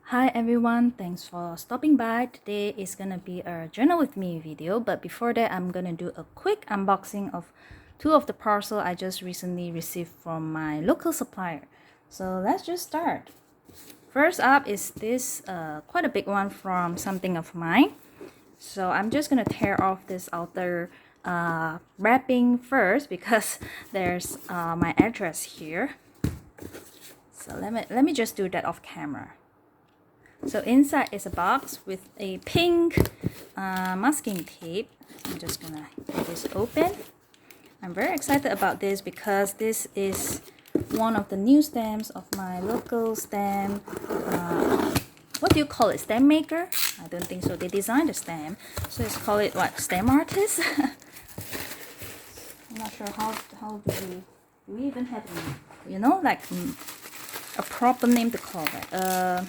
Hi everyone, thanks for stopping by. Today is gonna be a journal with me video, but before that I'm gonna do a quick unboxing of two of the parcel I just recently received from my local supplier. So let's just start. First up is this quite a big one from something of mine. So I'm just gonna tear off this outer wrapping first because there's my address here. So let me just do that off camera. So inside is a box with a pink masking tape. I'm just gonna get this open. I'm very excited about this because this is one of the new stamps of my local stamp. What do you call it? Stamp maker? I don't think so. They designed the stamp, so it's called it what? Stamp artist? I'm not sure how do we even have like a proper name to call that.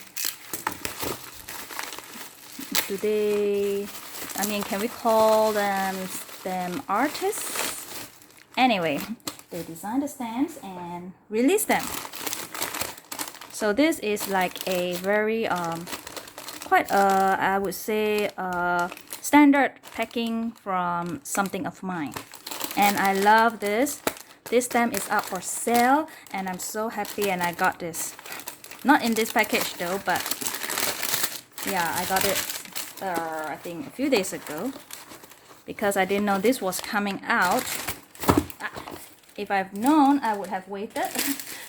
Can we call them stamp artists? Anyway, they designed the stamps and released them. So this is like a very quite I would say standard packing from something of mine, and I love this. This stamp is up for sale and I'm so happy, and I got this not in this package though, but yeah, I got it I think a few days ago because I didn't know this was coming out. If I've known, I would have waited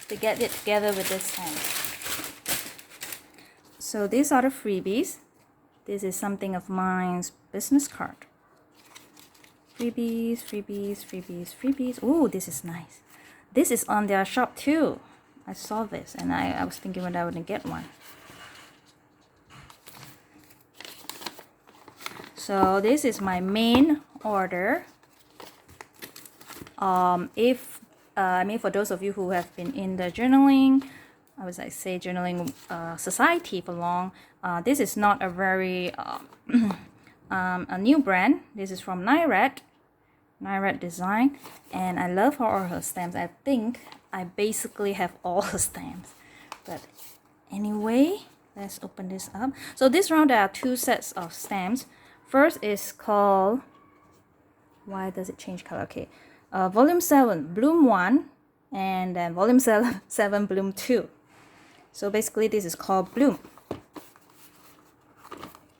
to get it together with this stamp. So these are the freebies. This is something of mine's business card. Freebies, freebies, freebies, freebies. Oh, this is nice. This is on their shop too. I saw this and I was thinking whether I would get one. So this is my main order. For those of you who have been in the journaling, journaling society for long, this is not a very a new brand. This is from Nyret design, and I love all her stamps. I think I basically have all her stamps, but anyway, let's open this up. So this round there are two sets of stamps. First is called, why does it change color? Okay, volume 7 bloom 1, and then volume 7 bloom 2. So basically this is called bloom.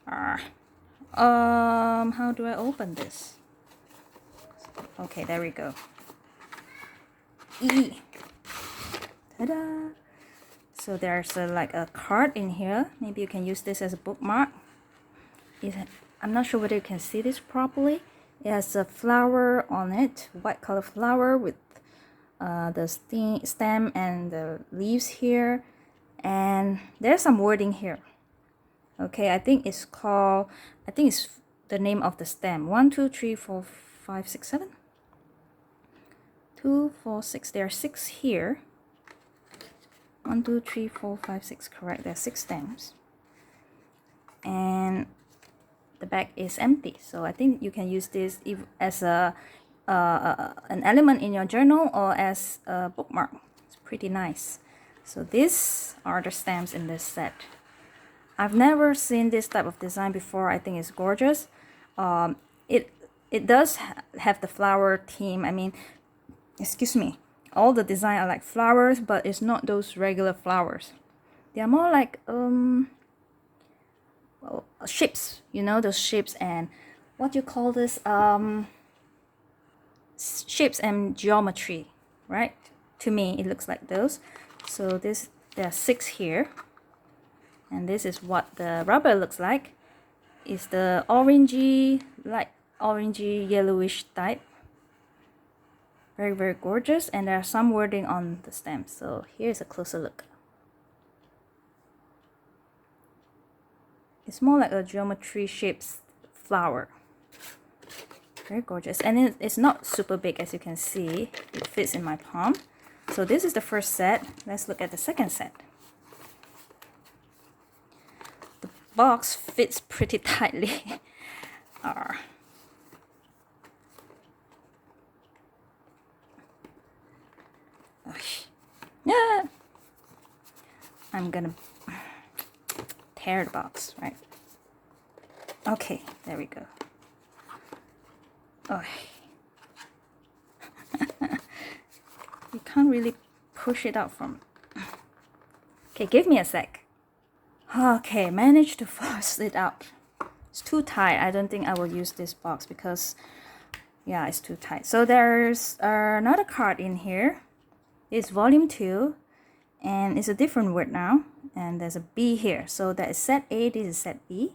How do I open this? Okay, there we go. Ta-da! So there's like a card in here. Maybe you can use this as a bookmark. I'm not sure whether you can see this properly. It has a flower on it, white color flower with the stem and the leaves here, and there's some wording here. Okay, I think it's the name of the stem. 1, 2, 3, 4, 5, 6, 7. 2, 4, 6. There are 6 here. 1, 2, 3, 4, 5, 6. Correct. There are 6 stems, and the bag is empty. So I think you can use this as an element in your journal or as a bookmark. It's pretty nice. So these are the stamps in this set. I've never seen this type of design before. I think it's gorgeous. It does have the flower theme. Excuse me. All the design are like flowers, but it's not those regular flowers. They are more like shapes, those shapes, and what you call this, shapes and geometry, right? To me it looks like those. So there are 6 here, and this is what the rubber looks like. It's the orangey, light orangey yellowish type. Very, very gorgeous, and there are some wording on the stamp. So here's a closer look. It's more like a geometry shaped flower. Very gorgeous, and it's not super big, as you can see. It fits in my palm. So this is the first set. Let's look at the second set. The box fits pretty tightly. Yeah. I'm gonna tear the box, right? Okay, there we go. Oh. You can't really push it out from. Okay, give me a sec. Okay, managed to force it out. It's too tight. I don't think I will use this box because, yeah, it's too tight. So there's another card in here. It's volume 2, and it's a different word now. And there's a B here. So that is set A, this is set B.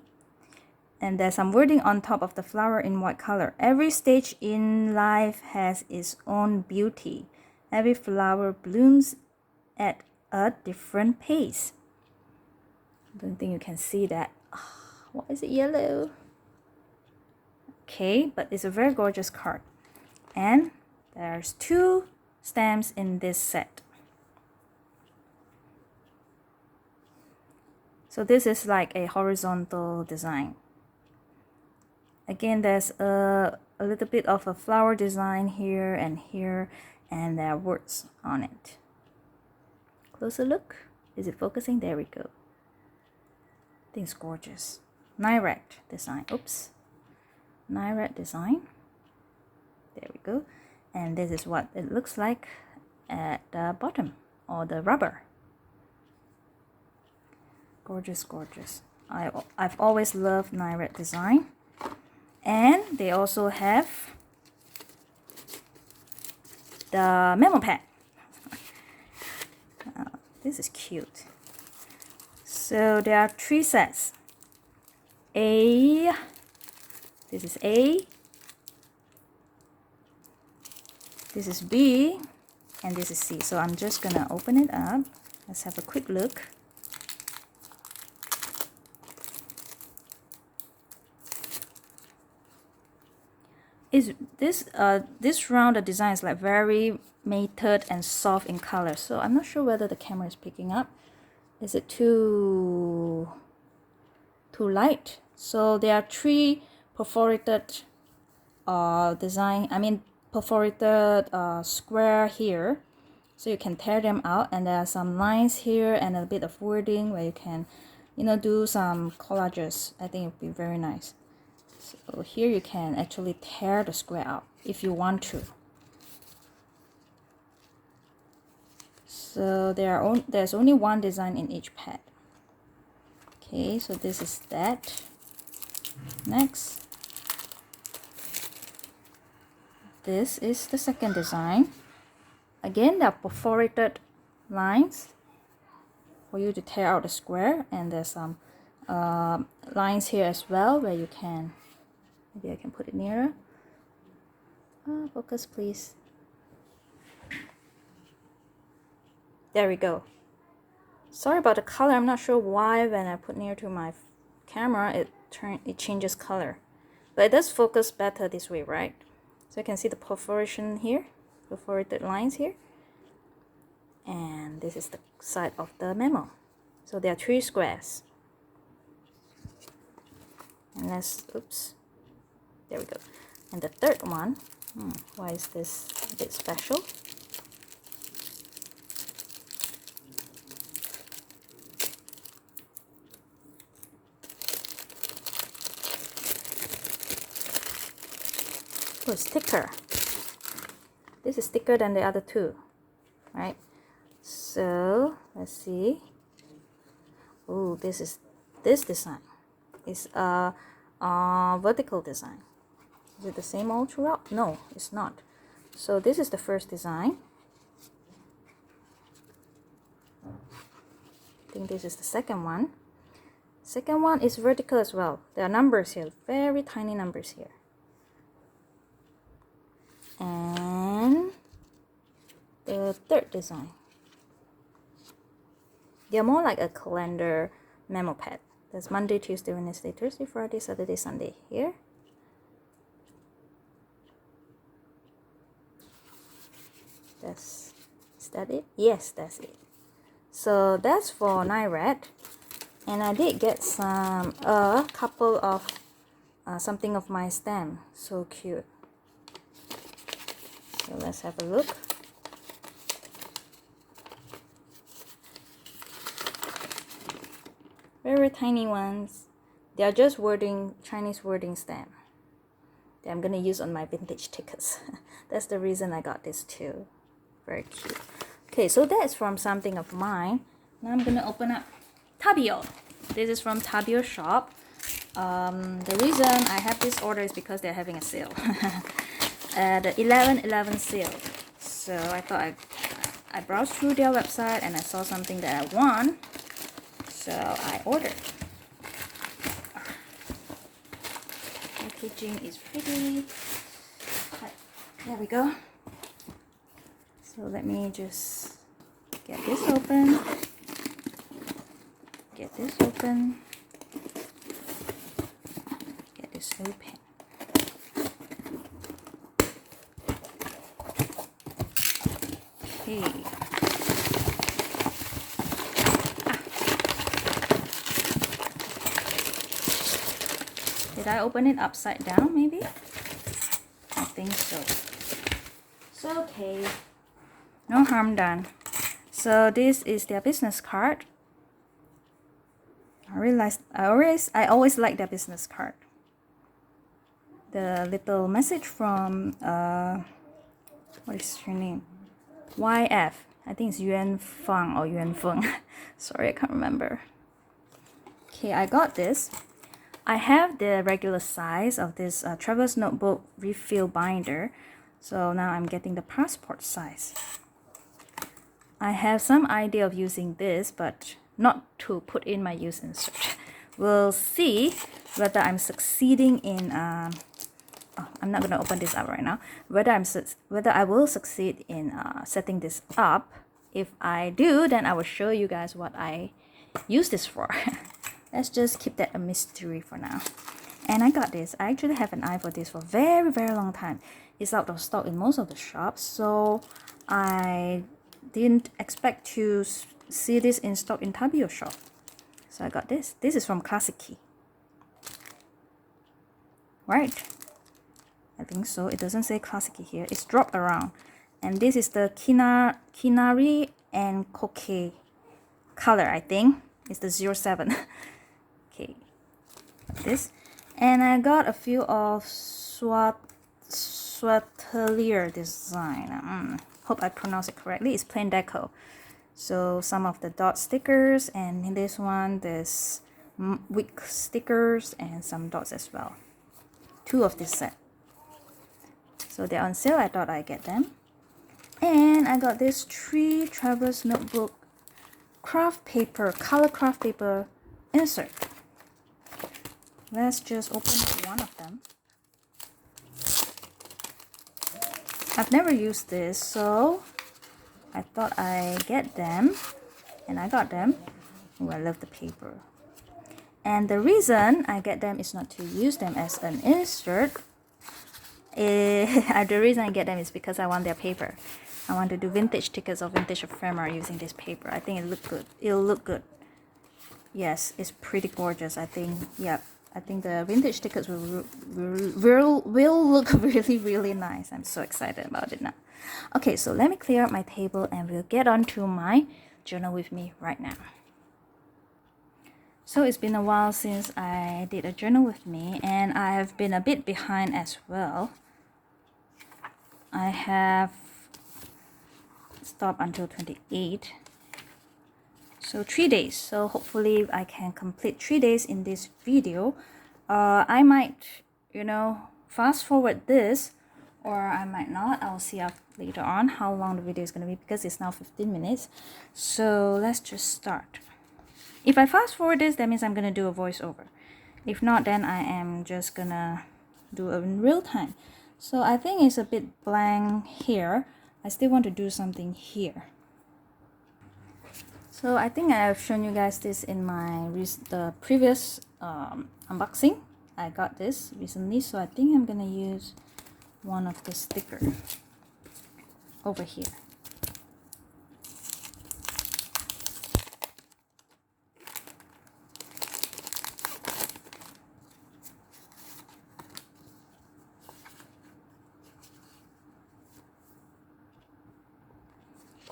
And there's some wording on top of the flower in white color. Every stage in life has its own beauty. Every flower blooms at a different pace. I don't think you can see that. Why is it yellow? Okay, but it's a very gorgeous card. And there's 2 stamps in this set. So this is like a horizontal design. Again, there's a little bit of a flower design here, and there are words on it. Closer look. Is it focusing? There we go. I think it's gorgeous. Nyret design. Oops. Nyret design. There we go. And this is what it looks like at the bottom, or the rubber. Gorgeous, gorgeous. I've always loved Nyret design. And they also have the memo pad. This is cute. So there are 3 sets. This is A, this is B, and this is C. So I'm just gonna open it up. Let's have a quick look. This round, the design is like very mated and soft in color. So I'm not sure whether the camera is picking up. Is it too light? So there are 3 perforated perforated square here. So you can tear them out, and there are some lines here and a bit of wording where you can, do some collages. I think it would be very nice. So here you can actually tear the square out if you want to. So there's only 1 design in each pad. Okay, so this is that. Next, this is the second design. Again, there are perforated lines for you to tear out the square, and there's some lines here as well where you can, maybe I can put it nearer. Focus please. There we go. Sorry about the color. I'm not sure why when I put near to my camera it changes color, but it does focus better this way, right? So you can see the perforation here, perforated lines here, and this is the side of the memo. So there are 3 squares, and oops, there we go. And the third one, why is this a bit special? Oh, it's thicker. This is thicker than the other 2, right? So let's see. Oh, this design is a vertical design. Is it the same all throughout? No, it's not. So this is the first design. I think this is the second one. Second one is vertical as well. There are numbers here, very tiny numbers here. And the third design, they're more like a calendar memo pad. There's Monday, Tuesday, Wednesday, Thursday, Friday, Saturday, Sunday here. Is that it? Yes, that's it. So that's for Nyret. And I did get a couple of something of my stamp. So cute. So let's have a look. Very tiny ones. They are just wording, Chinese wording stamp that I'm gonna use on my vintage tickets. That's the reason I got this too. Very cute. Okay, so that's from something of mine. Now I'm gonna open up Tabio. This is from Tabio shop. The reason I have this order is because they're having a sale. The 11/11 sale. So I thought I browsed through their website and I saw something that I want. So I ordered. Packaging is pretty. There we go. So let me just get this open. Get this open. Get this open. Okay. Did I open it upside down maybe? I think so. So okay. No harm done. So this is their business card. I always like their business card. The little message from what is her name? YF. I think it's Yuan Feng or Yuan Feng. Sorry, I can't remember. Okay, I got this. I have the regular size of this traveler's notebook refill binder. So now I'm getting the passport size. I have some idea of using this, but not to put in my use insert. We'll see whether I'm succeeding in I'm not gonna open this up right now. Whether I will succeed in setting this up. If I do, then I will show you guys what I use this for. Let's just keep that a mystery for now. And I got this. I actually have an eye for this for a very, very long time. It's out of stock in most of the shops, so I didn't expect to see this in stock in Tabio shop. So I got this. This is from Classic Key. Right. I think so. It doesn't say Classic Key here. It's dropped around. And this is the Kinari and Koke color, I think. It's the 07. Okay. Like this. And I got a few of Swaterier design. Hope I pronounce it correctly. It's plain deco. So some of the dot stickers, and in this one there's wick stickers and some dots as well. 2 of this set. So they're on sale. I thought I'd get them. And I got this 3 Traveler's Notebook craft paper, color craft paper insert. Let's just open one of them. I've never used this, so I thought I'd get them. And I got them. Oh, I love the paper. And the reason I get them is not to use them as an insert. The reason I get them is because I want their paper. I want to do vintage tickets or vintage ephemera using this paper. I think it'll look good. Yes, it's pretty gorgeous. I think, yeah, I think the vintage tickets will look really, really nice. I'm so excited about it now. Okay, so let me clear up my table and we'll get on to my journal with me right now. So it's been a while since I did a journal with me, and I have been a bit behind as well. I have stopped until 28. So 3 days. So hopefully I can complete 3 days in this video. I might, fast forward this, or I might not. I'll see later on how long the video is going to be, because it's now 15 minutes. So let's just start. If I fast forward this, that means I'm going to do a voiceover. If not, then I am just going to do it in real time. So I think it's a bit blank here. I still want to do something here. So I think I have shown you guys this in the previous unboxing. I got this recently, so I think I'm going to use one of the stickers over here.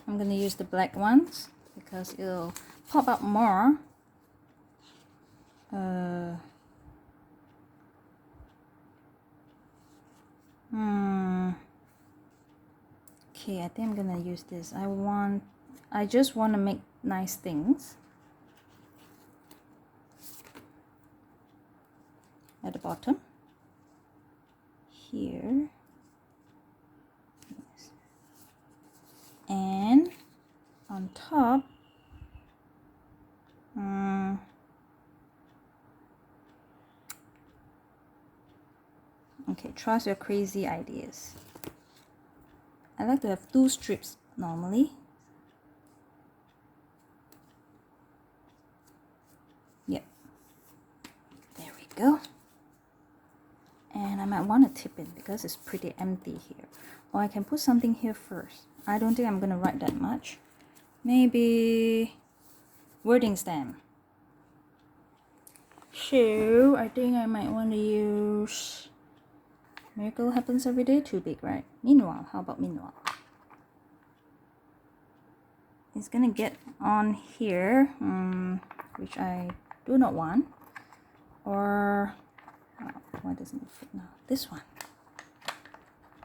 I'm going to use the black ones because it'll pop up more Okay, I think I'm gonna use this. I just want to make nice things at the bottom here. Yes. And on top, okay, trust your crazy ideas. I like to have 2 strips normally. Yep. There we go. And I might want to tip it because it's pretty empty here. Or I can put something here first. I don't think I'm going to write that much. Maybe wording stamp. So I think I might want to use Miracle Happens Every Day. Too big, right? Meanwhile, how about meanwhile? It's gonna get on here, which I do not want. Or why doesn't it fit now? This one.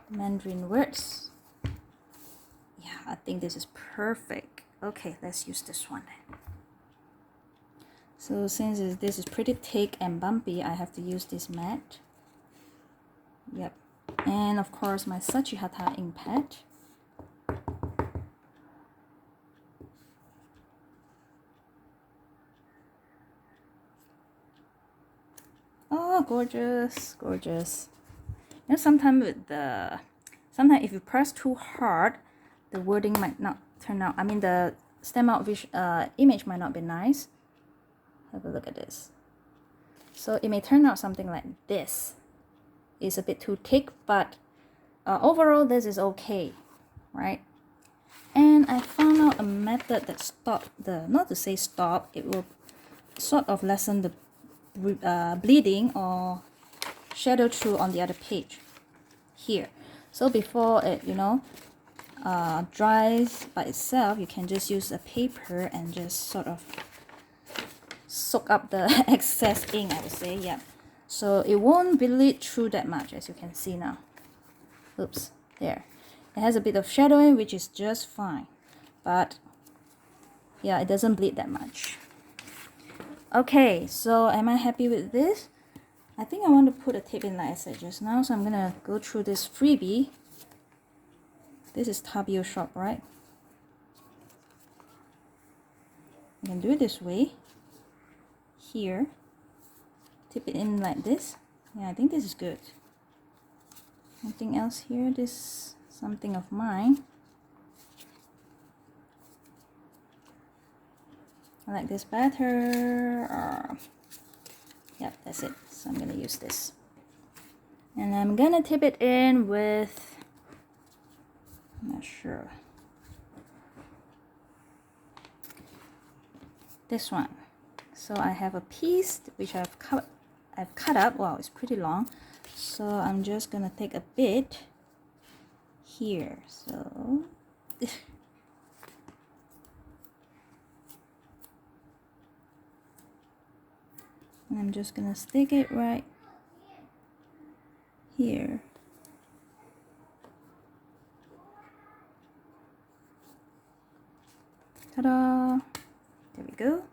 Mandarin words. Yeah, I think this is perfect. Okay, let's use this one then. So since this is pretty thick and bumpy, I have to use this mat. Yep. And of course my Sachihata ink pad. Oh, gorgeous, gorgeous. You know, sometimes if you press too hard, the wording might not turn out. I mean, the stem out image might not be nice. Have a look at this. So it may turn out something like this. It's a bit too thick, but overall this is okay, right? And I found out a method that not to say stop, it will sort of lessen the bleeding or shadow through on the other page here. So before it, dries by itself, you can just use a paper and just sort of soak up the excess ink, I would say. Yeah, so it won't bleed through that much, as you can see now. Oops, there. It has a bit of shadowing, which is just fine, but yeah, it doesn't bleed that much. Okay, so am I happy with this? I think I want to put a tip in like I said just now, so I'm gonna go through this freebie. This is Tabio Shop, right? You can do it this way. Here, tip it in like this. Yeah, I think this is good. Anything else here? This something of mine. I like this batter. Yep, that's it. So I'm gonna use this, and I'm gonna tip it in with, I'm not sure, this one. So I have a piece which I've cut up. Wow, it's pretty long. So I'm just gonna take a bit here. So and I'm just gonna stick it right here. Ta-da! There we go.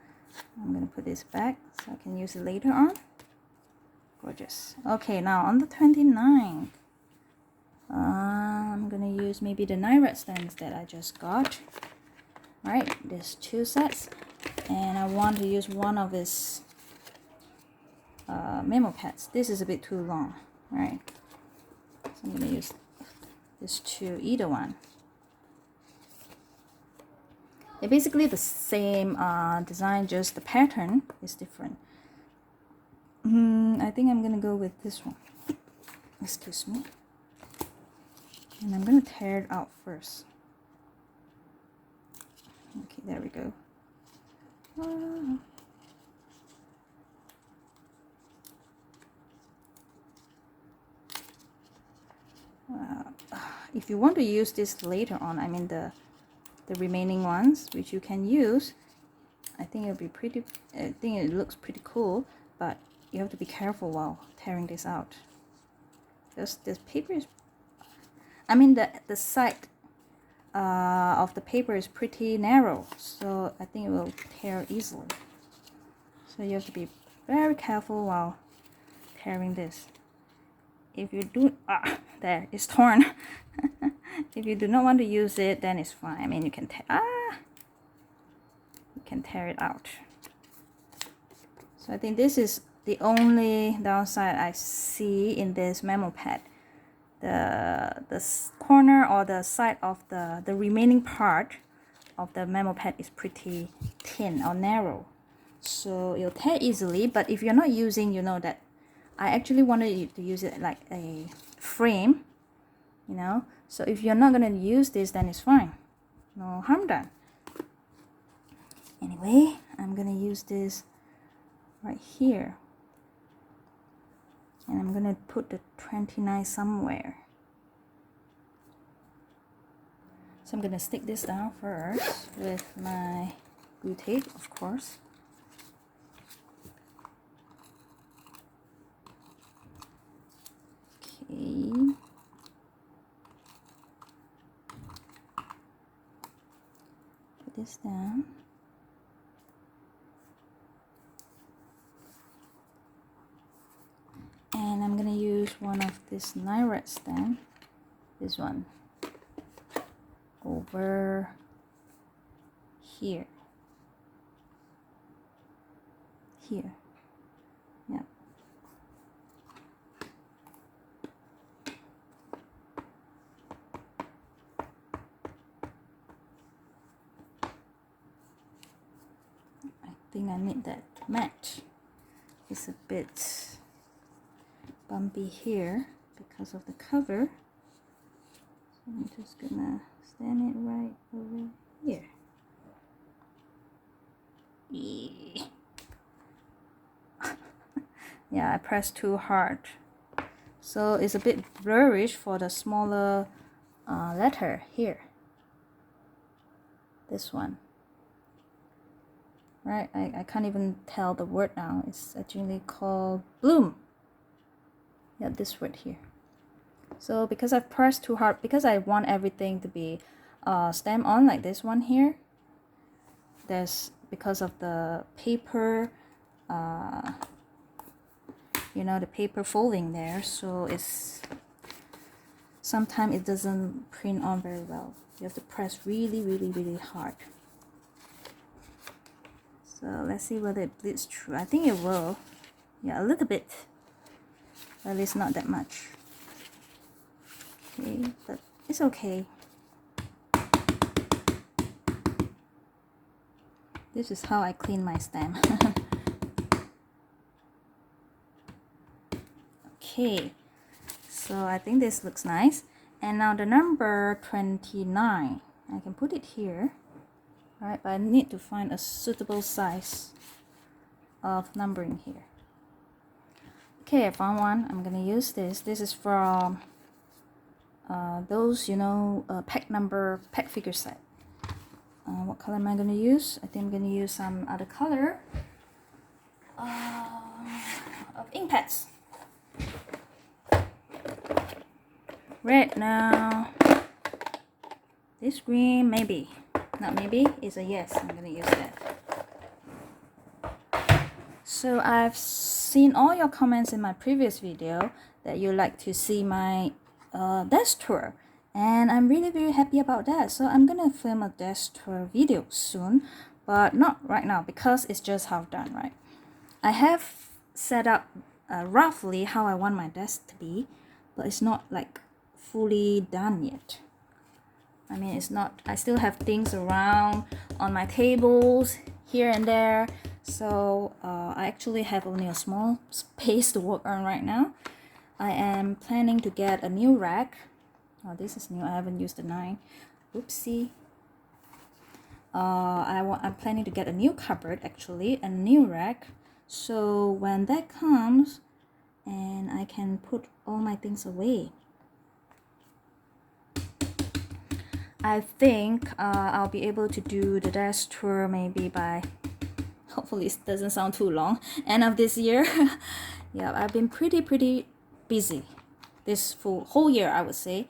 I'm gonna put this back so I can use it later on. Gorgeous. Okay, now on the 29th, I'm gonna use maybe the Nyret stands that I just got. Right, there's 2 sets, and I want to use one of his memo pads. This is a bit too long, right? So I'm gonna use this 2, either one. They're basically the same design, just the pattern is different. I think I'm gonna go with this one. Excuse me. And I'm gonna tear it out first. Okay, there we go. If you want to use this later on, I mean the remaining ones, which you can use, I think it'll be pretty. I think it looks pretty cool. but you have to be careful while tearing this out. Because this paper is, I mean the side of the paper is pretty narrow, so I think it will tear easily. So you have to be very careful while tearing this. If you do, there, it's torn. If you do not want to use it, then it's fine. I mean, you can tear it out. So I think this is the only downside I see in this memo pad. The corner or the side of the remaining part of the memo pad is pretty thin or narrow, so it'll tear easily. But if you're not using, you know that I actually wanted you to use it like a frame, you know. So if you're not gonna use this, then it's fine, no harm done. Anyway, I'm gonna use this right here, and I'm gonna put the 29 somewhere. So I'm gonna stick this down first with my glue tape, of course. Okay. Put this down. And I'm gonna use one of this Nyret stamp, this one, over here. Here. Yep. I think I need that match. It's a bit bumpy here because of the cover. So I'm just gonna stand it right over here. Yeah. Yeah, I pressed too hard, so it's a bit blurrish for the smaller letter here. This one, right? I can't even tell the word now. It's actually called bloom. Yeah, this word here. So because I've pressed too hard, because I want everything to be stamped on like this one here, there's, because of the paper, you know, the paper folding there, so it's sometimes it doesn't print on very well. You have to press really hard. So let's see whether it bleeds through. I think it will. Yeah, a little bit, at least not that much. Okay, but it's okay. This is how I clean my stamp. Okay, so I think this looks nice. And now the number 29, I can put it here, right? But I need to find a suitable size of numbering here. Okay, I found one. I'm gonna use this. This is from those, you know, pack figure set. What color am I gonna use? I think I'm gonna use some other color of ink pads. Red now. This green, maybe. Not maybe, it's a yes. I'm gonna use that. So I've seen all your comments in my previous video that you like to see my desk tour, and I'm really very happy about that. So I'm gonna film a desk tour video soon, but not right now because it's just half done, right? I have set up roughly how I want my desk to be, but it's not like fully done yet. I mean, it's not, I still have things around on my tables here and there, so I actually have only a small space to work on right now. I am planning to get a new rack. Oh, this is new. I haven't used the 9. Oopsie. I'm planning to get a new cupboard, actually, a new rack. So when that comes, and I can put all my things away. I think I'll be able to do the desk tour maybe by hopefully it doesn't sound too long, end of this year. Yeah, I've been pretty busy this whole year, I would say,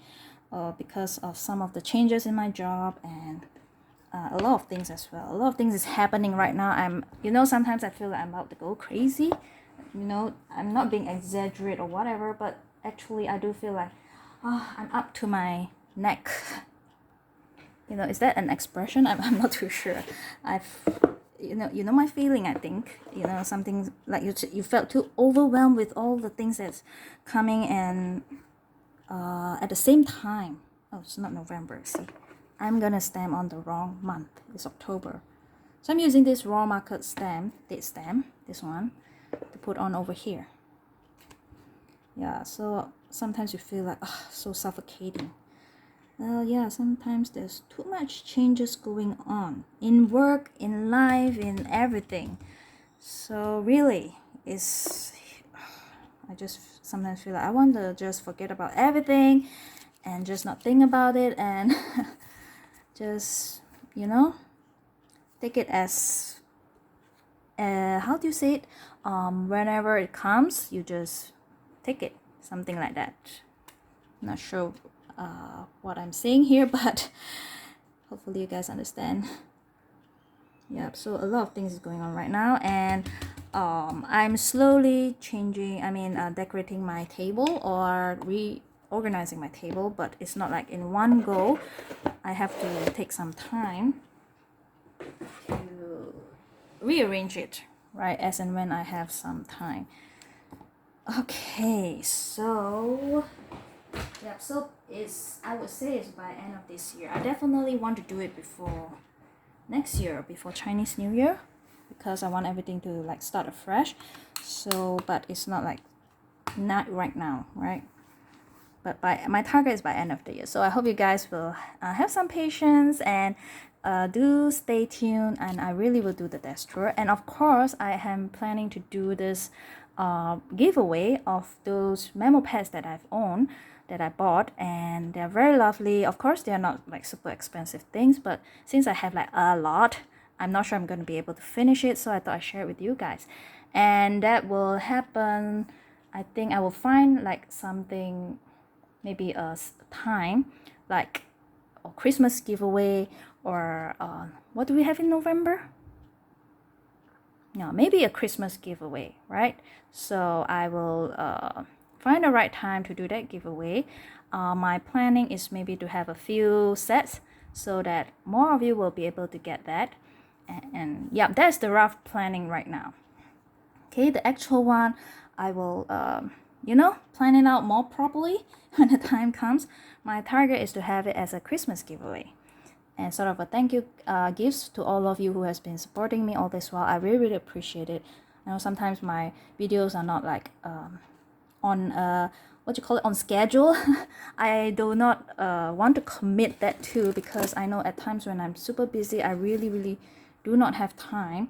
because of some of the changes in my job and a lot of things as well. A lot of things is happening right now. Sometimes I feel like I'm about to go crazy. I'm not being exaggerate or whatever, but actually I do feel like I'm up to my neck. Is that an expression? I'm not too sure. You know my feeling, I think. Something like you felt too overwhelmed with all the things that's coming, and at the same time, oh, it's not November, see, I'm gonna stamp on the wrong month. It's October, so I'm using this raw market stamp, date stamp, this one, to put on over here. Yeah, so sometimes you feel like so suffocating. Well, yeah, sometimes there's too much changes going on in work, in life, in everything. So really, I just sometimes feel like I want to just forget about everything and just not think about it, and just, take it as, how do you say it? Whenever it comes, you just take it, something like that. Not sure what I'm saying here, but hopefully you guys understand. Yep, so a lot of things is going on right now, and I'm slowly decorating my table or reorganizing my table, but it's not like in one go. I have to take some time to rearrange it, right, as and when I have some time. Okay, so yeah, so I would say it's by end of this year. I definitely want to do it before next year, before Chinese New Year, because I want everything to like start afresh. So, but it's not right now, right? But my target is by end of the year. So I hope you guys will have some patience and do stay tuned, and I really will do the desk tour. And of course, I am planning to do this giveaway of those memo pads that I've owned, that I bought, and they're very lovely. Of course, they're not like super expensive things, but since I have like a lot, I'm not sure I'm going to be able to finish it, so I thought I'd share it with you guys. And that will happen, I think I will find like something, maybe a time like a Christmas giveaway, or what do we have in November? No, maybe a Christmas giveaway, right? So I will find the right time to do that giveaway. My planning is maybe to have a few sets so that more of you will be able to get that. And yeah, that's the rough planning right now. Okay, the actual one, I will plan it out more properly when the time comes. My target is to have it as a Christmas giveaway, and sort of a thank you gifts to all of you who has been supporting me all this while. I really appreciate it. I know sometimes my videos are not like on on schedule. I do not want to commit that too, because I know at times when I'm super busy, I really do not have time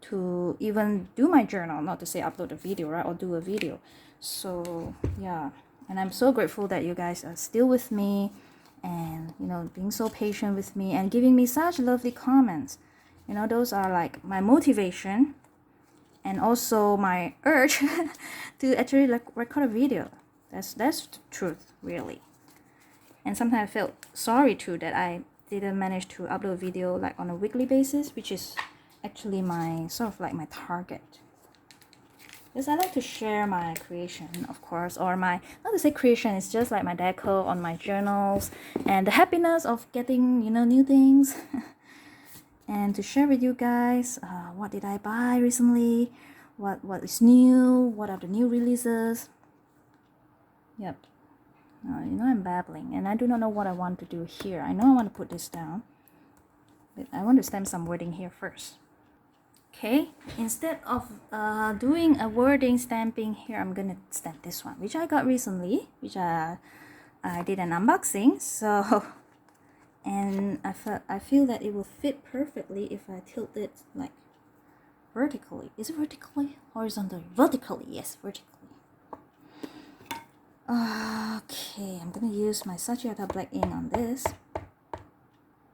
to even do my journal, not to say upload a video, right, or do a video. So yeah, and I'm so grateful that you guys are still with me, and being so patient with me and giving me such lovely comments. Those are like my motivation, and also my urge to actually like record a video. That's the truth, really. And sometimes I felt sorry too that I didn't manage to upload a video like on a weekly basis, which is actually my sort of like my target. Because I like to share my creation, of course, or my, not to say creation, it's just like my deco on my journals, and the happiness of getting new things. And to share with you guys, what did I buy recently, what is new, what are the new releases. Yep. I'm babbling, and I do not know what I want to do here. I know I want to put this down, but I want to stamp some wording here first. Okay, instead of doing a wording stamping here, I'm gonna stamp this one, which I got recently, which I did an unboxing. So, and I feel that it will fit perfectly if I tilt it like vertically. Is it vertically? Horizontally? Vertically, yes, vertically. Okay, I'm gonna use my Sachiata black ink on this.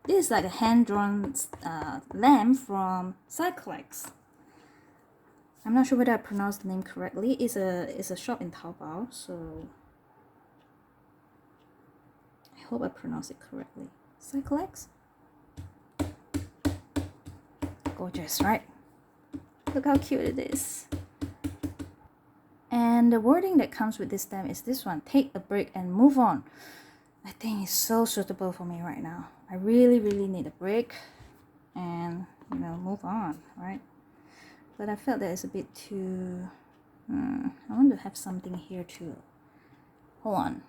This is like a hand-drawn lamp from Cyclex. I'm not sure whether I pronounced the name correctly. It's a shop in Taobao, so I hope I pronounced it correctly. Cyclex? Gorgeous, right? Look how cute it is. And the wording that comes with this stamp is this one: take a break and move on. I think it's so suitable for me right now. I really need a break and, you know, move on, right? But I felt that it's a bit too... I want to have something here too. Hold on.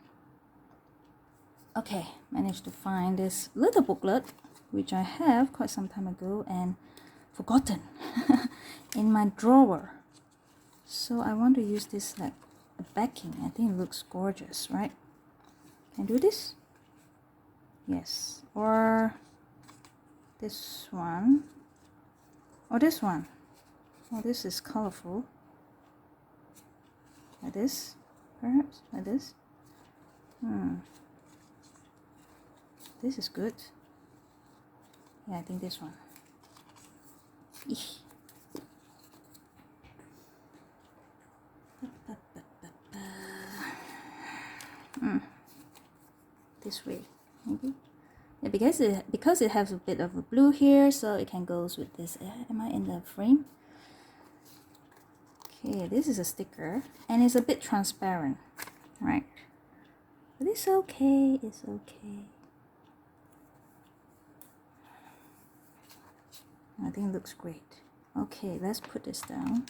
Okay, managed to find this little booklet, which I have quite some time ago and forgotten in my drawer. So I want to use this like a backing. I think it looks gorgeous, right? Can I do this? Yes. Or this one. Or this one. Oh, this is colorful. Like this, perhaps? Like this? This is good. Yeah, I think this one. Eesh. This way, maybe. Yeah, because it has a bit of a blue here, so it can go with this. Am I in the frame? Okay, this is a sticker, and it's a bit transparent, right? But it's okay. It's okay. I think it looks great. Okay, let's put this down.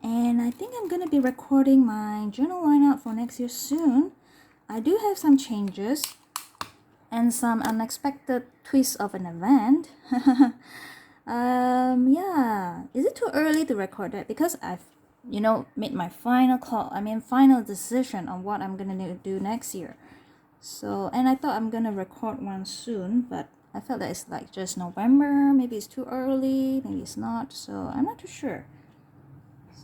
And I think I'm going to be recording my journal lineup for next year soon. I do have some changes and some unexpected twists of an event. Yeah, is it too early to record that? Because I've, you know, made my final decision on what I'm going to do next year. So, and I thought I'm going to record one soon, but I felt that it's like just November. Maybe it's too early, maybe it's not. So I'm not too sure.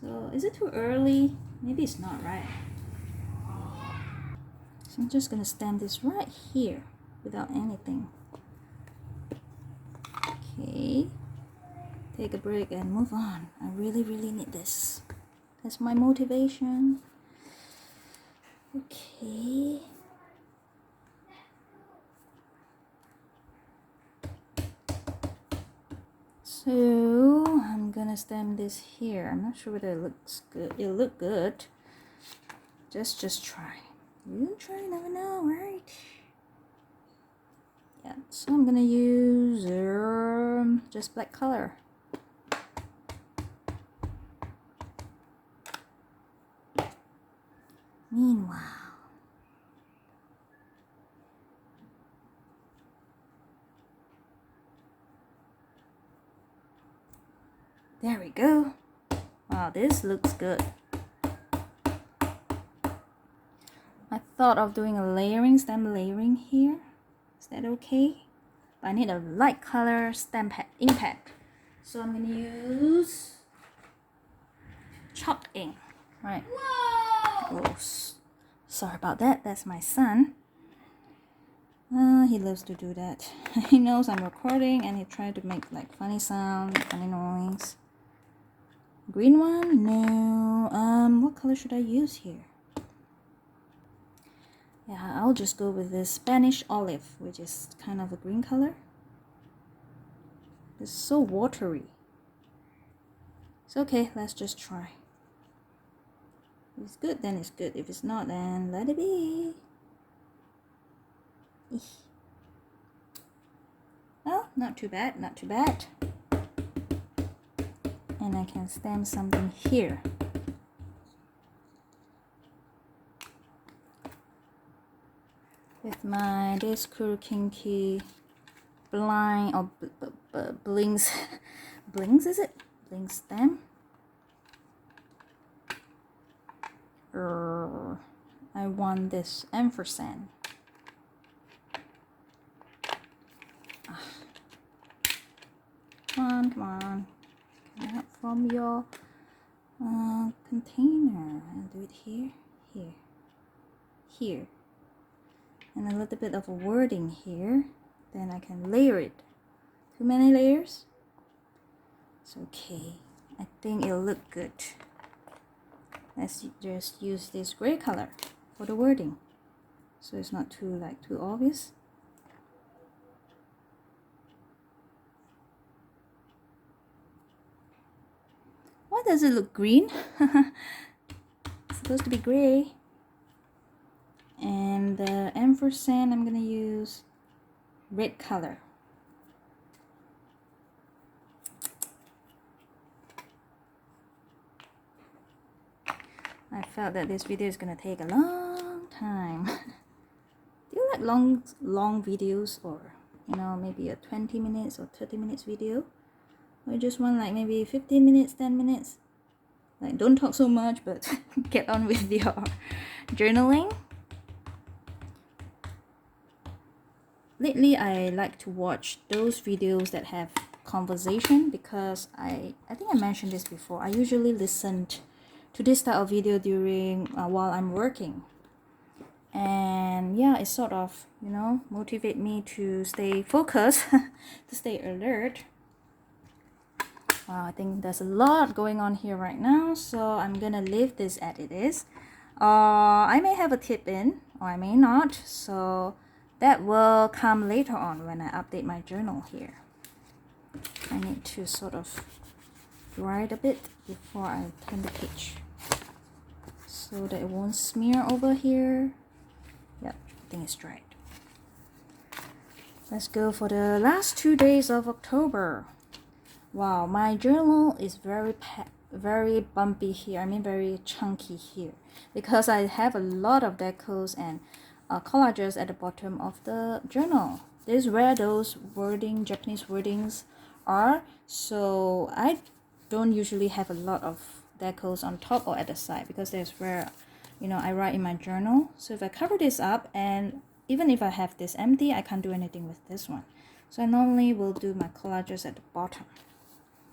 So is it too early? Maybe it's not, right? So I'm just gonna stamp this right here without anything. Okay. Take a break and move on. I really need this. That's my motivation. Okay. So I'm gonna stamp this here. I'm not sure whether it looks good. It'll look good. Just try. You try, never know, right? Yeah. So I'm gonna use just black color. Meanwhile, there we go. Wow, this looks good. I thought of doing a stamp layering here. Is that okay? But I need a light color stamp impact. So I'm gonna use chalk ink. Right. Whoa! Oh, sorry about that. That's my son. He loves to do that. He knows I'm recording and he tried to make like funny sound, funny noise. Green one? No. What color should I use here? Yeah, I'll just go with this Spanish olive, which is kind of a green color. It's so watery. It's okay, let's just try. If it's good, then it's good. If it's not, then let it be. Well, not too bad, not too bad. And I can stamp something here. With my this Kinky blind or blings blings, is it? Bling stamp. I want this ampersand. Come on. Can I have from your container? I'll do it here, here. And a little bit of wording here. Then I can layer it. Too many layers? It's okay. I think it'll look good. Let's just use this gray color for the wording, so it's not too obvious. Why does it look green? It's supposed to be gray. And the ampersand, I'm gonna use red color. I felt that this video is gonna take a long time. Do you like long videos, or maybe a 20 minutes or 30 minutes video? Or you just want like maybe 15 minutes, 10 minutes? Like, don't talk so much, but get on with your journaling. Lately, I like to watch those videos that have conversation, because I think I mentioned this before. I usually listen to this style of video during while I'm working, and yeah, it sort of motivate me to stay focused, to stay alert. Wow, I think there's a lot going on here right now, so I'm gonna leave this as it is. I may have a tip in, or I may not, so that will come later on when I update my journal here. I need to sort of dry it a bit before I turn the page, so that it won't smear over here. Yep, I think it's dried. Let's go for the last 2 days of October. Wow, my journal is very bumpy here. I mean, very chunky here, because I have a lot of decos and collages at the bottom of the journal. This is where those Japanese wordings are. So I don't usually have a lot of decos on top or at the side, because that's where I write in my journal. So if I cover this up, and even if I have this empty, I can't do anything with this one. So I normally will do my collages at the bottom,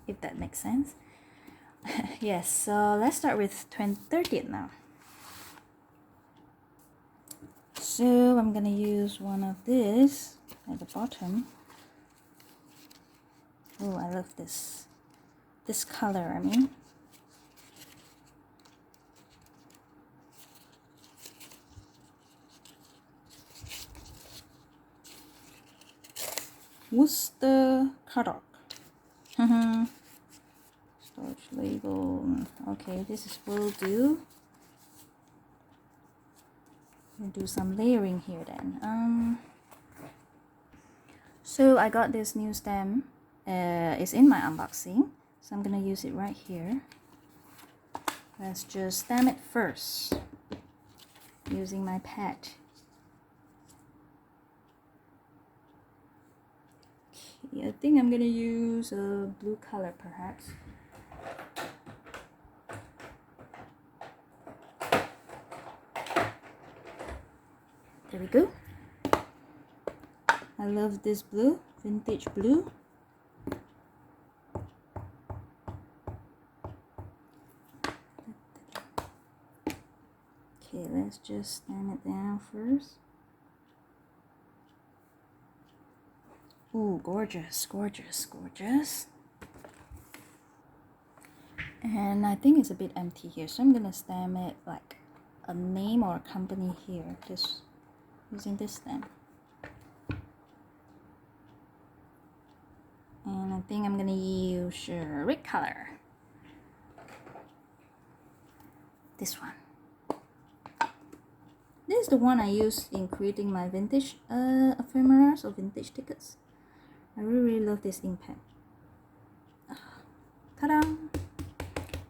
if that makes sense. Yes, so let's start with 30th now. So I'm gonna use one of this at the bottom. Oh, I love this color, I mean. Worcester Cardock. Storage label. Okay, this will do. We'll do some layering here then. So I got this new stem. It's in my unboxing, so I'm gonna use it right here. Let's just stamp it first using my pad. Okay, I think I'm gonna use a blue color perhaps. There we go. I love this blue, vintage blue. Okay, let's just stamp it down first. Ooh, gorgeous, gorgeous, gorgeous. And I think it's a bit empty here, so I'm gonna stamp it like a name or a company here, just using this stamp. And I think I'm gonna use red color. This one. This is the one I use in creating my vintage ephemeras or vintage tickets. I really love this ink pen. Ta-da!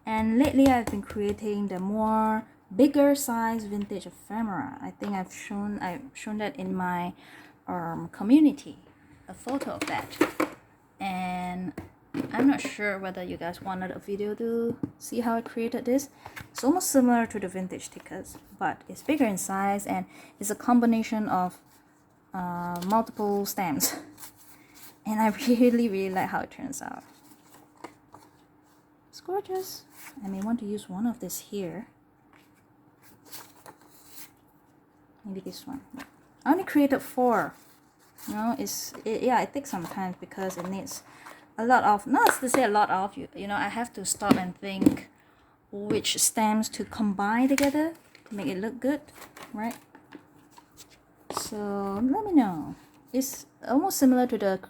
And lately I've been creating the more bigger size vintage ephemera. I think I've shown that in my community, a photo of that. And I'm not sure whether you guys wanted a video to see how I created this. It's almost similar to the vintage tickets, but it's bigger in size, and it's a combination of multiple stamps. And I really like how it turns out. It's gorgeous. I may want to use one of this here. Maybe this one. I only created 4. It takes some time because it needs a lot of, not to say a lot of, you know, I have to stop and think which stems to combine together to make it look good, right? So let me know. It's almost similar to the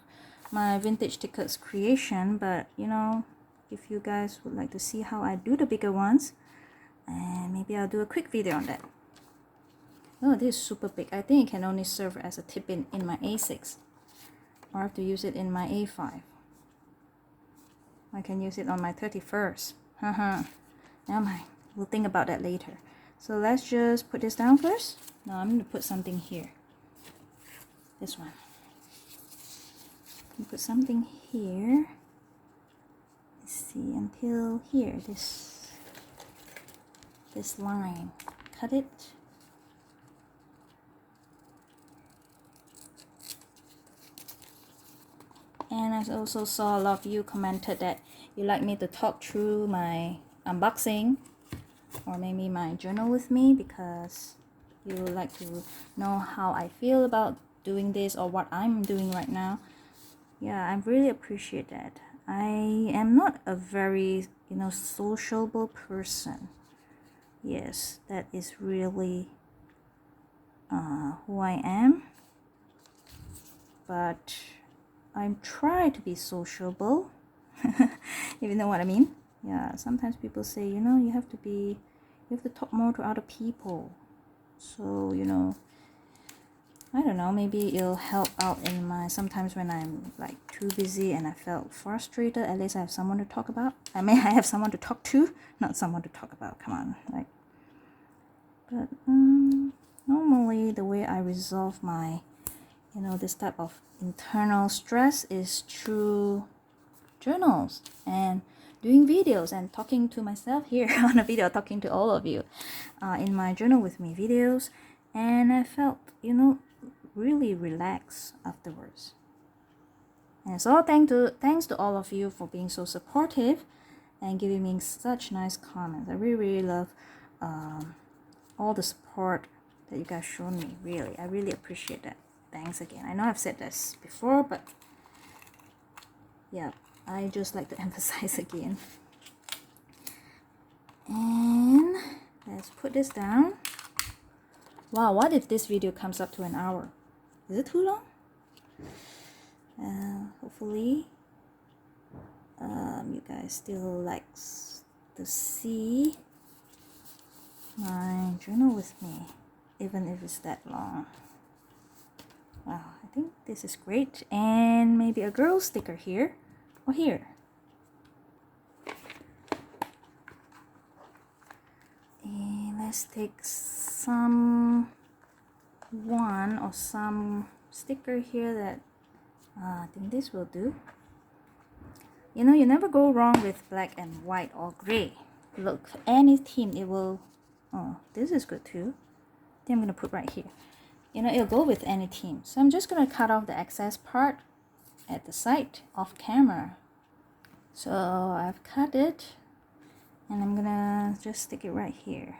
my vintage tickets creation, but you know, if you guys would like to see how I do the bigger ones, and maybe I'll do a quick video on that. Oh, this is super big. I think it can only serve as a tip in my A6, or I have to use it in my A5. I can use it on my 31st. Never mind, we'll think about that later. So let's just put this down first. Now I'm going to put something here. This one. Put something here. Let's see, until here, this line. Cut it. And I also saw a lot of you commented that you like me to talk through my unboxing or maybe my journal with me because you would like to know how I feel about doing this or what I'm doing right now. Yeah, I really appreciate that. I am not a very, you know, sociable person. Yes, that is really who I am. But I try to be sociable, if you know what I mean. Yeah, sometimes people say, you know, you have to talk more to other people. So, you know, I don't know, maybe it'll help out in my, sometimes when I'm like too busy and I felt frustrated, at least I have someone to talk about. I mean, I have someone to talk to, not someone to talk about, come on, like. But normally the way I resolve my, you know, this type of internal stress is through journals and doing videos and talking to myself here on a video, talking to all of you in my journal with me videos. And I felt, you know, really relaxed afterwards. And so thanks to all of you for being so supportive and giving me such nice comments. I really love all the support that you guys shown me. Really, I really appreciate that. Thanks again. I know I've said this before, but yeah, I just like to emphasize again. And let's put this down. Wow, what if this video comes up to an hour? Is it too long? Hopefully you guys still like to see my journal with me, even if it's that long. Wow, I think this is great. And maybe a girl sticker here or here. And let's take some sticker here that I think this will do. You know, you never go wrong with black and white or gray. Look, any theme it will. Oh, this is good too. I think I'm gonna put right here. You know, it'll go with any theme. So I'm just gonna cut off the excess part at the side off camera. So I've cut it and I'm gonna just stick it right here.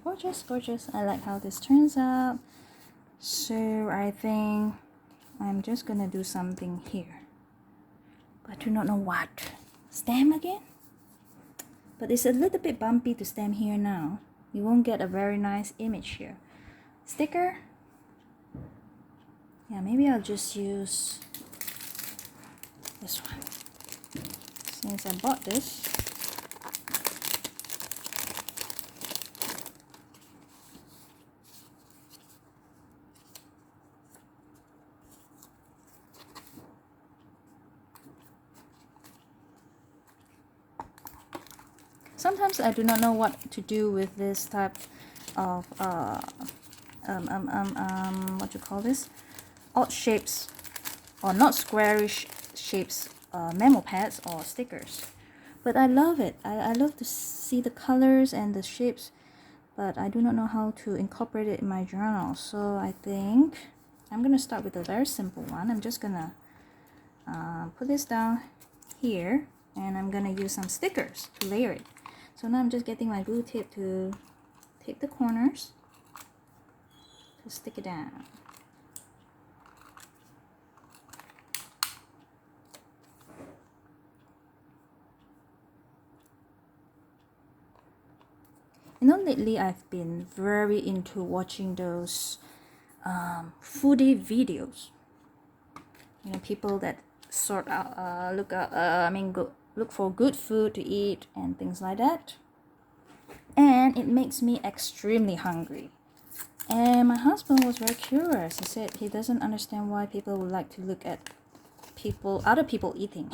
Gorgeous, gorgeous. I like how this turns out. So I think I'm just gonna do something here, but I do not know what. Stem again? But it's a little bit bumpy to stem here now. You won't get a very nice image here. Sticker? Yeah, maybe I'll just use this one. Since I bought this. Sometimes I do not know what to do with this type of what you call this, odd shapes or not squarish shapes, memo pads or stickers. But I love it. I love to see the colors and the shapes, but I do not know how to incorporate it in my journal. So I think I'm gonna start with a very simple one. I'm just gonna put this down here. and I'm gonna use some stickers to layer it. So now I'm just getting my glue tape to tape the corners to stick it down. You know, lately I've been very into watching those foodie videos. You know, people that sort out, look for good food to eat and things like that. And it makes me extremely hungry. And my husband was very curious. He said he doesn't understand why people would like to look at other people eating.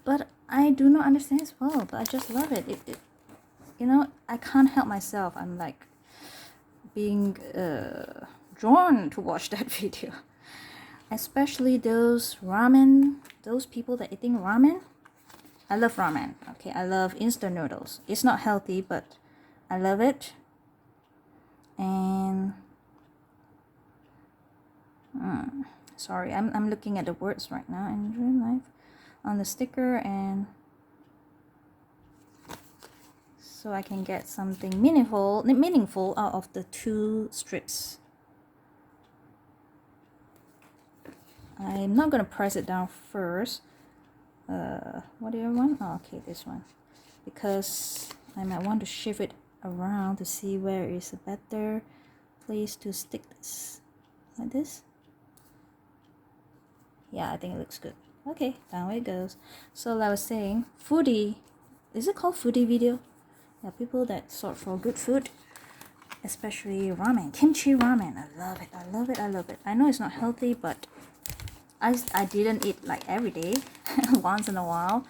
But I do not understand as well. But I just love it. You know, I can't help myself. I'm like being drawn to watch that video. Especially those people that eating ramen. I love ramen. Okay, I love instant noodles. It's not healthy, but I love it. And sorry, I'm looking at the words right now in real life on the sticker, and so I can get something meaningful out of the 2 strips. I'm not gonna press it down first. What do you want? Oh, okay, this one, because I might want to shift it around to see where is a better place to stick this. Like this. Yeah, I think it looks good. Okay, down it goes. So like I was saying, foodie, is it called foodie video? Yeah, people that sort for good food, especially ramen, kimchi ramen. I love it. I love it. I love it. I know it's not healthy, but I didn't eat like every day, once in a while.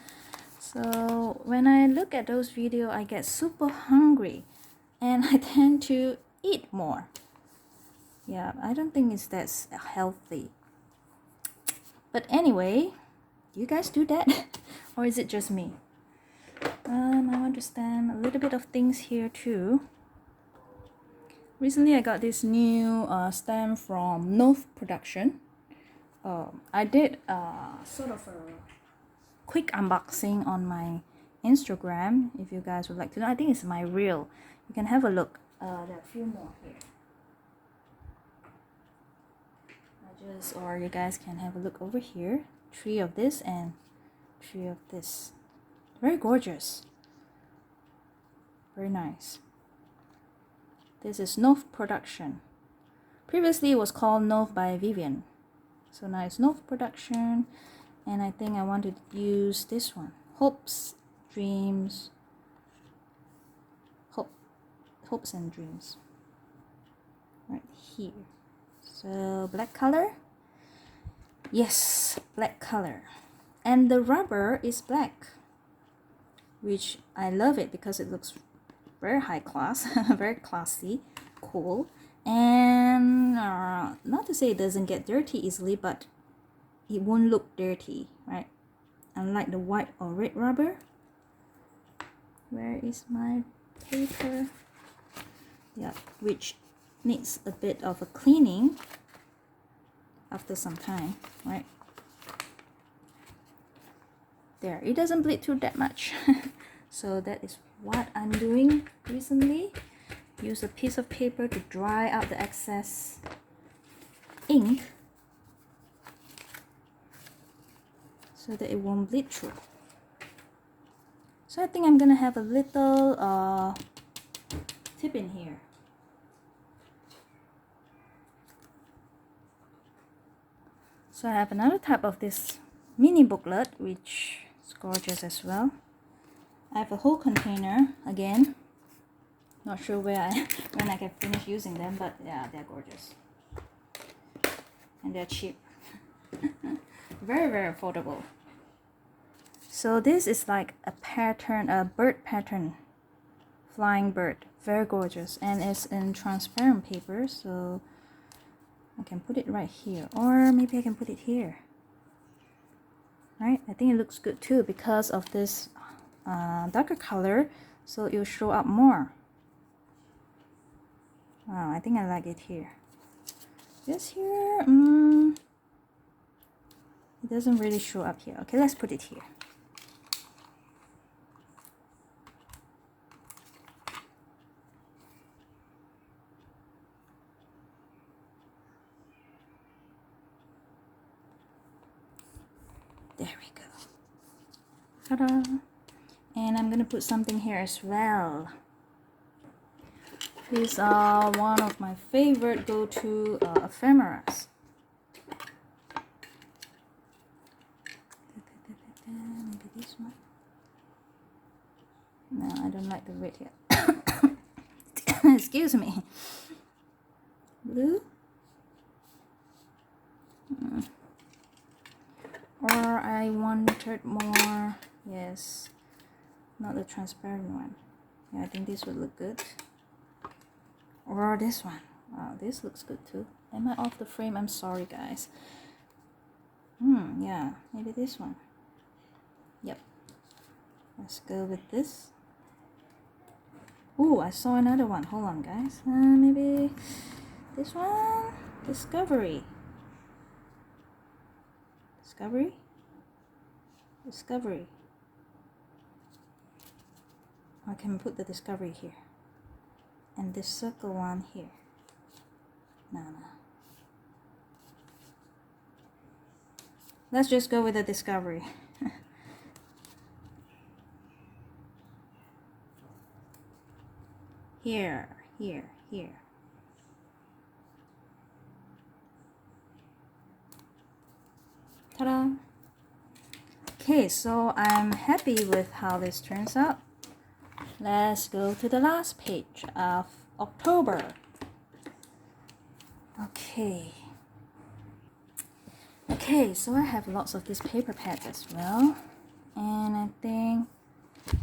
So when I look at those videos, I get super hungry, and I tend to eat more. Yeah, I don't think it's that healthy. But anyway, do you guys do that? Or is it just me? I want to stand a little bit of things here too. Recently I got this new stamp from Nov Production. I did sort of a quick unboxing on my Instagram, if you guys would like to know. I think it's my reel. You can have a look. There are a few more here. Or you guys can have a look over here. 3 of this and 3 of this. Very gorgeous. Very nice. This is Nov Production. Previously it was called Nov by Vivian. So now it's Nov Production. And I think I want to use this one. Hopes, Dreams. Hopes and Dreams. Right here. So black color. Yes, black color. And the rubber is black, which I love it because it looks very high class, very classy, cool. And not to say it doesn't get dirty easily, but it won't look dirty, right? Unlike the white or red rubber. Where is my paper? Yeah, which needs a bit of a cleaning after some time, right? There, it doesn't bleed through that much. So that is what I'm doing recently. Use a piece of paper to dry out the excess ink so that it won't bleed through. So I think I'm gonna have a little tip in here. So I have another type of this mini booklet, which is gorgeous as well. I have a whole container again. Not sure when I can finish using them, but yeah, they're gorgeous. And they're cheap. Very, very affordable. So this is like a pattern, a bird pattern. Flying bird. Very gorgeous. And it's in transparent paper, so I can put it right here, or maybe I can put it here. Right? I think it looks good too because of this darker color, so it will show up more. Wow, I think I like it here. This here, it doesn't really show up here. Okay, let's put it here. There we go. Ta-da! And I'm gonna put something here as well. These are one of my favorite go-to ephemeras. Maybe this one. No, I don't like the red here. Excuse me. Blue. Or I wanted more, yes, not the transparent one. Yeah, I think this would look good. Or this one. Wow, this looks good too. Am I off the frame? I'm sorry, guys. Yeah, maybe this one. Yep. Let's go with this. Oh, I saw another one. Hold on, guys. Maybe this one. Discovery. Discovery. Discovery. I can put the Discovery here. And this circle one here. No. Let's just go with the Discovery. Here. Ta-da! Okay, so I'm happy with how this turns out. Let's go to the last page of October. Okay, so I have lots of these paper pads as well, and I think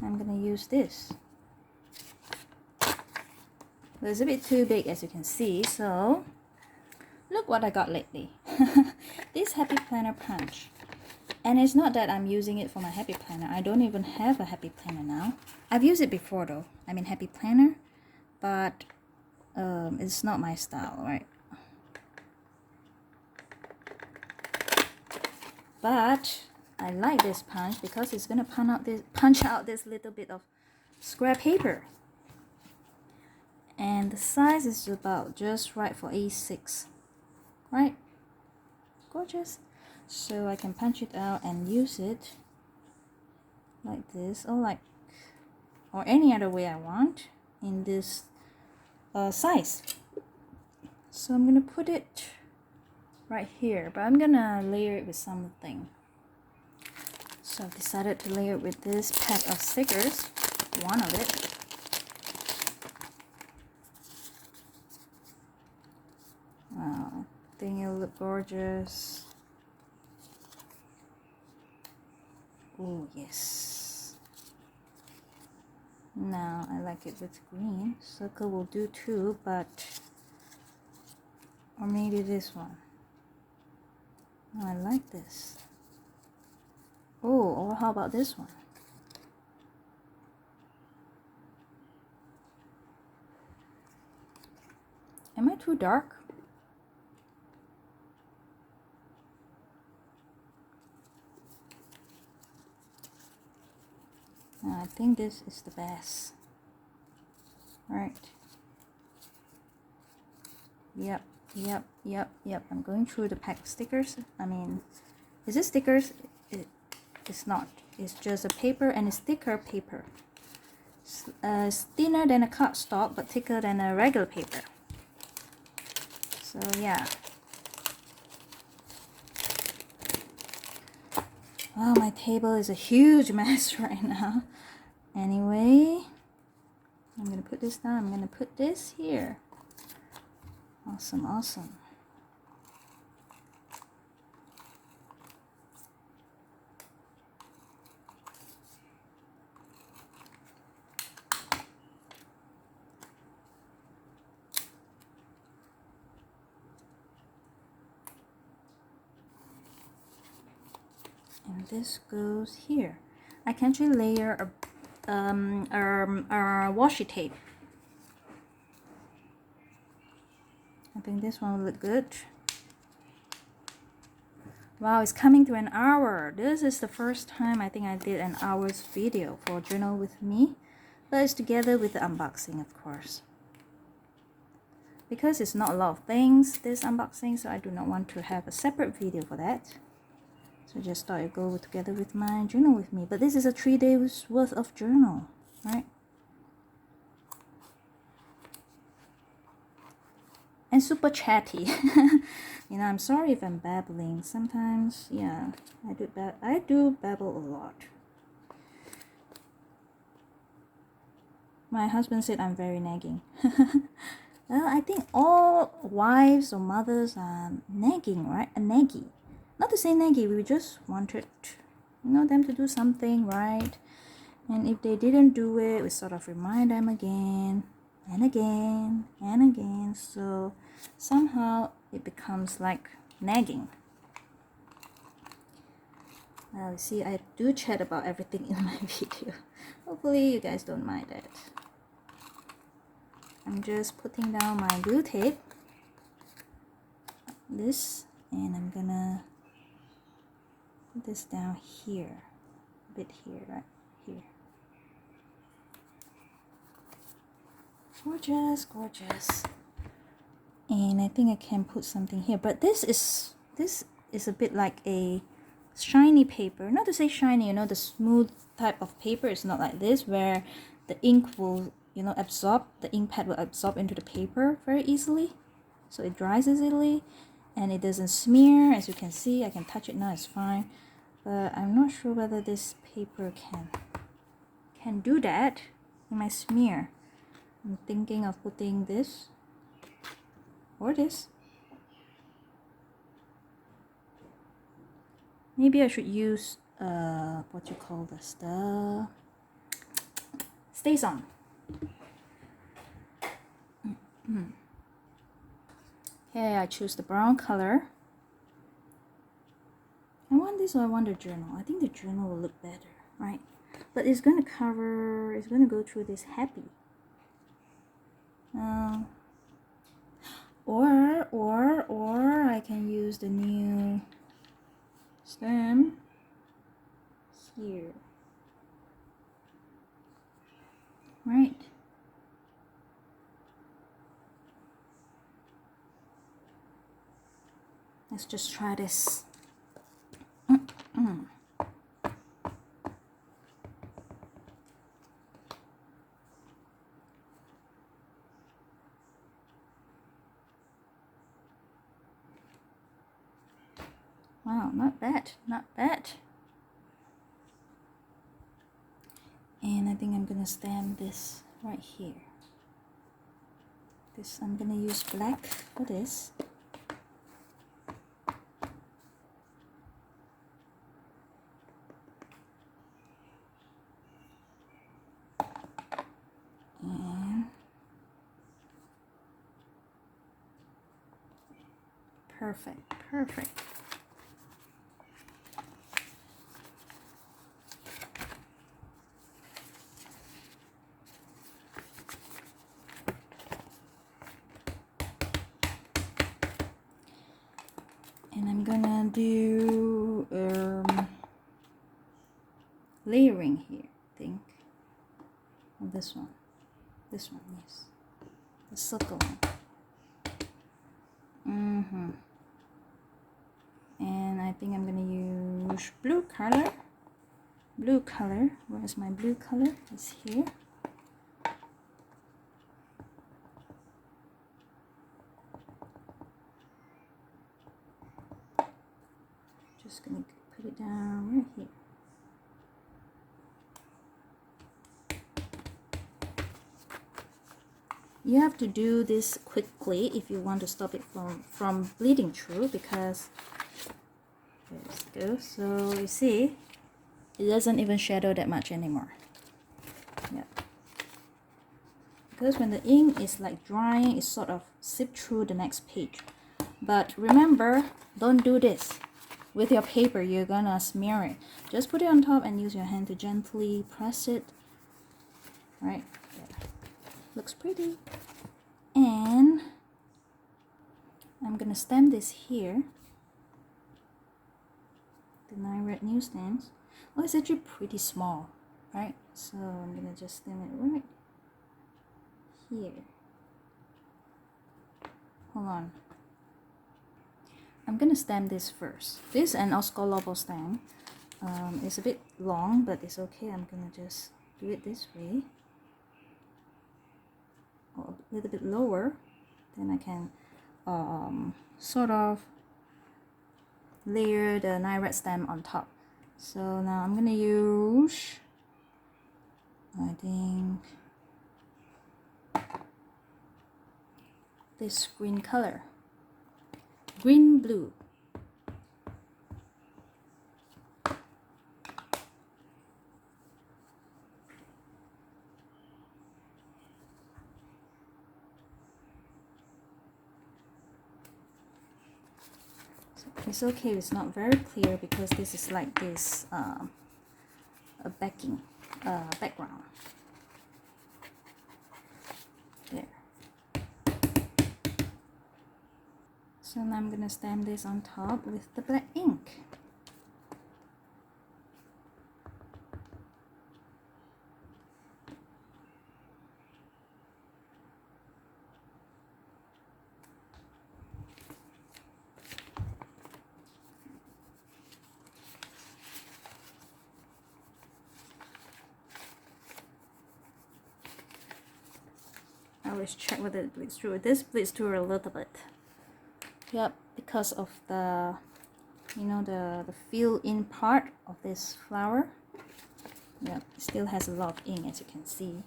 I'm gonna use this. But it's a bit too big, as you can see, so look what I got lately. This Happy Planner punch. And it's not that I'm using it for my Happy Planner. I don't even have a Happy Planner now. I've used it before though. I mean Happy Planner, but it's not my style, right? But I like this punch because it's gonna punch out this little bit of square paper. And the size is about just right for A6, right? Gorgeous. So I can punch it out and use it like this, or any other way I want in this size. So I'm gonna put it right here, but I'm gonna layer it with something. So I've decided to layer it with this pack of stickers, one of it. Wow, I think it'll look gorgeous. Oh yes. Now I like it with green. Circle will do too, but or maybe this one. Oh, I like this. Oh, or how about this one? Am I too dark? I think this is the best. Right. Yep. I'm going through the pack of stickers. I mean, is it stickers? It's not. It's just a paper, and it's thicker paper. It's thinner than a cardstock, but thicker than a regular paper. So yeah. Wow, my table is a huge mess right now. Anyway, I'm gonna put this down. I'm gonna put this here. Awesome. And this goes here. I can actually layer a washi tape. I think this one will look good. Wow, it's coming to an hour. This is the first time I think I did an hour's video for Journal with Me, but it's together with the unboxing, of course. Because it's not a lot of things, this unboxing, so I do not want to have a separate video for that. So I just thought it'd go together with my journal with me. But this is a 3 days worth of journal, right? And super chatty. You know, I'm sorry if I'm babbling. Sometimes, yeah, I do babble a lot. My husband said I'm very nagging. Well, I think all wives or mothers are nagging, right? A naggy. Not to say naggy, we just wanted, you know, them to do something, right? And if they didn't do it, we sort of remind them again and again and again. So somehow it becomes like nagging. Well, you see, I do chat about everything in my video. Hopefully you guys don't mind that. I'm just putting down my glue tape, this, and I'm gonna put this down here, a bit here, right here. Gorgeous, gorgeous. And I think I can put something here, but this is a bit like a shiny paper. Not to say shiny, you know, the smooth type of paper is not like this, where the ink will, you know, absorb, the ink pad will absorb into the paper very easily. So it dries easily and it doesn't smear. As you can see, I can touch it now, it's fine. But I'm not sure whether this paper can do that. It might smear. I'm thinking of putting this or this. Maybe I should use what you call this, the StazOn. Okay, I choose the brown color. I want this or I want the journal. I think the journal will look better, right? But it's gonna go through this happy. Or I can use the new stem here, right? Let's just try this. Wow, not bad, not bad. And I think I'm gonna stamp this right here. This, I'm gonna use black for this. And perfect, perfect. And I'm gonna do layering here, I think. And this one, yes, the circle one. And I think I'm gonna use blue color. Where's my blue color? It's here. Just gonna put it down right here. You have to do this quickly if you want to stop it from bleeding through, because there we go. So you see, it doesn't even shadow that much anymore. Yeah. Because when the ink is like drying, it sort of sip through the next page. But remember, don't do this. With your paper, you're gonna smear it. Just put it on top and use your hand to gently press it. Right there. Looks pretty. And I'm gonna stamp this here. The Nyret new stamps. Oh, it's actually pretty small, right? So I'm gonna just stamp it right here. Hold on. I'm gonna stamp this first. This and Oscolobo stamp. It's a bit long, but it's okay. I'm gonna just do it this way, or a little bit lower. Then I can sort of layer the Nyret stamp on top. So now I'm gonna use, I think, this green color, green blue. It's okay, it's not very clear because this is like this a background. There. So now I'm gonna stamp this on top with the black ink. I always check whether it bleeds through. This bleeds through a little bit. Yep, because of the, you know, the fill-in part of this flower. Yep, it still has a lot of ink, as you can see.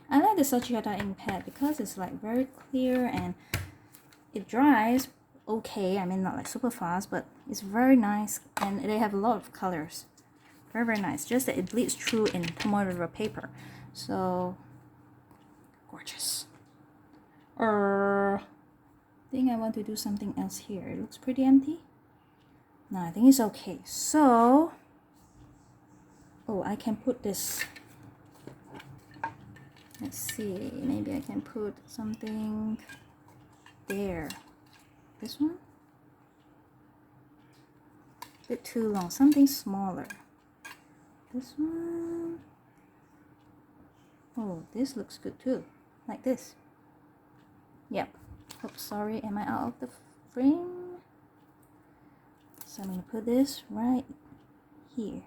I like the Sachiata ink pad because it's like very clear and it dries okay. I mean, not like super fast, but it's very nice and they have a lot of colors. Very, very nice. Just that it bleeds through in Tomoe River paper. So, gorgeous. I think I want to do something else here. It looks pretty empty. No, I think it's okay. So, oh, I can put this. Let's see. Maybe I can put something there. This one? A bit too long. Something smaller. This one. Oh, this looks good too. Like this. Yep. Oops, sorry. Am I out of the frame? So I'm going to put this right here.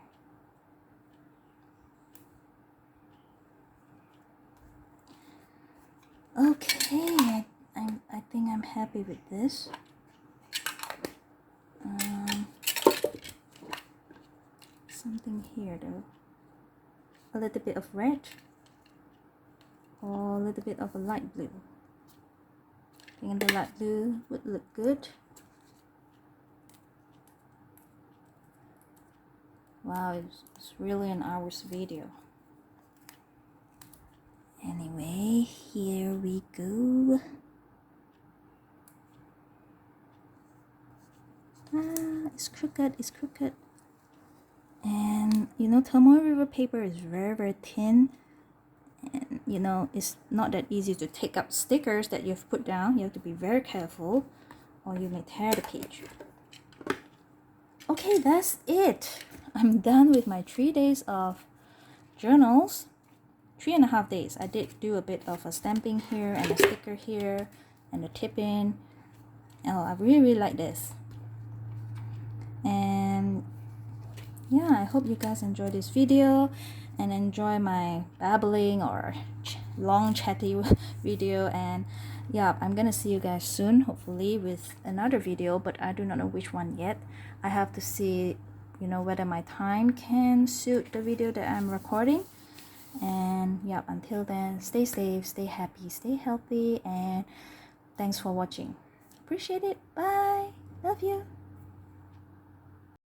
Okay. I think I'm happy with this. Something here though. A little bit of red. Or a little bit of a light blue. I think the light blue would look good. Wow, it's really an hour's video. Anyway, here we go. It's crooked, it's crooked. And you know, Tomoe River paper is very, very thin. And you know, it's not that easy to take up stickers that you've put down. You have to be very careful or you may tear the page. Okay, that's it. I'm done with my 3 days of journals. 3.5 days. I did do a bit of a stamping here and a sticker here and a tip in. Oh, I really, really like this. And yeah, I hope you guys enjoy this video and enjoy my babbling or long chatty video. And yeah, I'm gonna see you guys soon, hopefully with another video, but I do not know which one yet. I have to see, you know, whether my time can suit the video that I'm recording. And yeah, until then, stay safe, stay happy, stay healthy, and thanks for watching. Appreciate it. Bye. Love you.